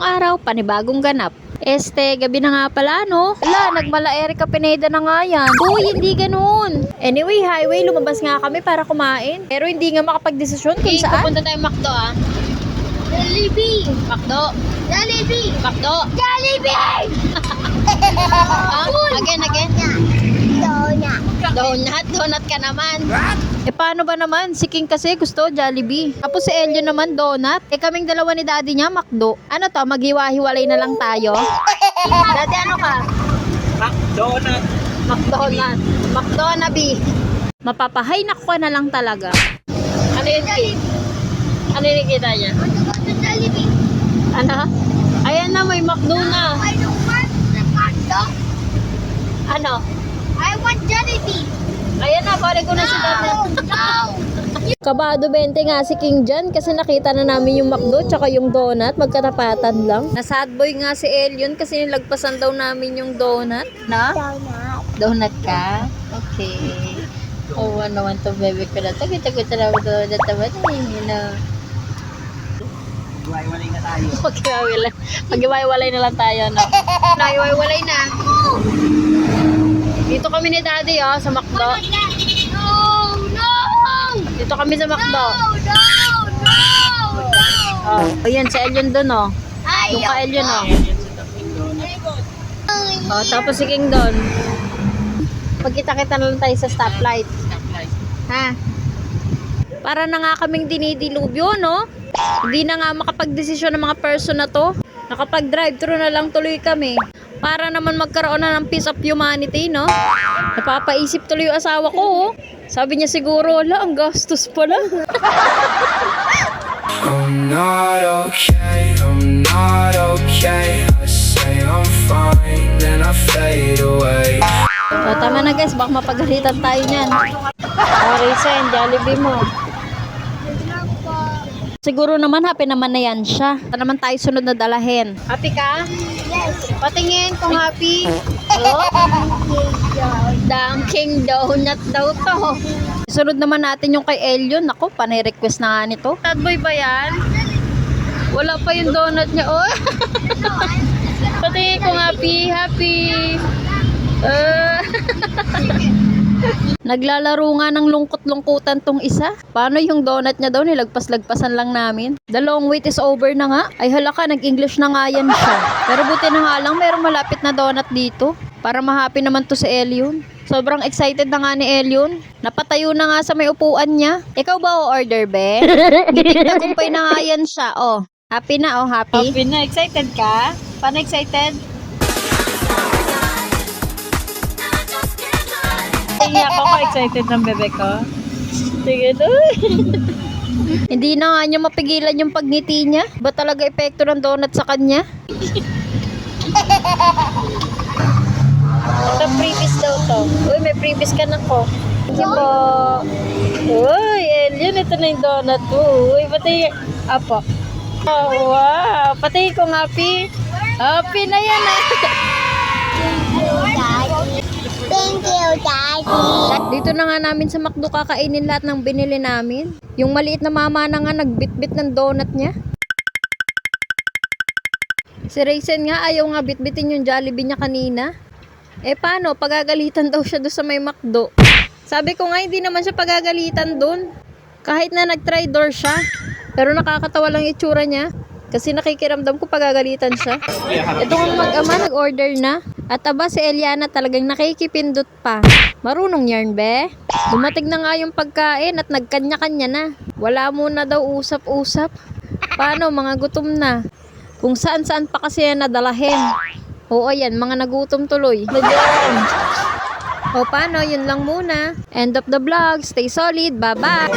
Panibagong araw, panibagong ganap. Gabi na nga pala, no? Wala, nagmala Erika Pineda na nga yan. Uy, hindi ganun. Anyway, highway, lumabas nga kami para kumain. Pero hindi nga makapag-desisyon kung saan. Pupunta tayo McDo, ah. Jollibee! McDo. Jollibee! McDo. Jollibee! Again. Donut ka naman. Paano ba naman? Si King kasi gusto Jollibee. Tapos si Elio naman donut. Kaming dalawa ni daddy niya McDo. Ano to? Maghiwa-hiwalay na lang tayo? Daddy, ano ka? McDonut. McDonut. McDonabee. Mapapahay na ko na lang talaga. Ano yun, King? Ano yung nakita niya? Jollibee! Ano? Ayan na, may McDo na. I don't want the McDo. Ano? I want Jollibee! Ayan na, pare ko na si daddy. No! Kabado 20 nga si King dyan kasi nakita na namin yung McDo tsaka yung donut, magkatapatan lang. Nasad boy nga si Elion kasi nilagpasan daw namin yung donut. Na? Donut ka? Okay. Oh, ano naman to bebe ko na. Tagot na donut naman. Iwaiwalay na tayo. Mag-iwaiwalay na lang tayo, no? Naiwaiwalay na. Dito kami ni daddy, oh, sa McDo. No! No! Dito kami sa McDo. No! No! Oh, ayan, si Elion dun, oh. Yung ka Elion, oh. Oh, tapos si King doon. Pagkita-kita na lang tayo sa stoplight. Ha? Para na nga kaming dinidilubyo, no? Hindi na nga makapag-desisyon ng mga person na to. Nakapag-drive-thru na lang tuloy kami. Para naman magkaroon na ng peace of humanity, no? Napapaisip tuloy yung asawa ko, oh. Sabi niya siguro, wala, ang gastos pala. I'm not okay, I'm not okay. I say I'm fine, then I fade away. So, tama na guys, baka mapagalitan tayo niyan. Risen, Jollibee mo. Siguro naman, happy naman na yan siya. Ito naman tayo sunod na dalahin. Happy ka? Yes! Patingin kung happy. Oh, Dunkin' Donut daw to. Sunod naman natin yung kay Elion. Ako, panay-request na nga nito. Sad boy ba yan? Wala pa yung donut niya. Oh. Patingin kung happy. Naglalaro nga ng lungkot-lungkutan tong isa. Paano yung donut niya daw, nilagpas-lagpasan lang namin. The long wait is over na nga. Ay halaka, nag-English na nga yan siya. Pero buti na nga lang, merong malapit na donut dito. Para ma-happy naman to si Elion. Sobrang excited na nga ni Elion. Napatayo na nga sa may upuan niya. Ikaw ba o-order, be? Nagtagumpay na nga yan siya. Oh, happy na, oh, happy. Happy na. Excited ka? Paano excited? Hindi ako excited ng bebe ko. Sige to. Hindi na nga niya mapigilan yung pagngiti niya. Ba talaga epekto ng donut sa kanya? Ito previous daw to. Uy, may previous ka na ko. Sige po. Uy, Elion, ito na yung donut mo. Uy, pati, apo. Oh, wow. Pati kung happy. Happy na yan, ah. Thank you, Daddy! Dito na nga namin sa McDo kakainin lahat ng binili namin. Yung maliit na mama na nga nagbitbit ng donut niya. Si Raisin nga ayaw nga bitbitin yung Jollibee niya kanina. Paano? Pagagalitan daw siya doon sa may McDo. Sabi ko nga hindi naman siya pagagalitan doon. Kahit na nag-try door siya. Pero nakakatawa lang itsura niya. Kasi nakikiramdam ko pagagalitan siya. Ito nga mag-ama, nag-order na. At aba si Eliana talagang nakikipindot pa. Marunong yarn, be. Dumating na nga yung pagkain at nagkanya-kanya na. Wala muna daw usap-usap. Paano, mga gutom na. Kung saan-saan pa kasi yan nadalahin. Oo yan, mga nagutom tuloy. O paano, yun lang muna. End of the vlog. Stay solid. Bye-bye.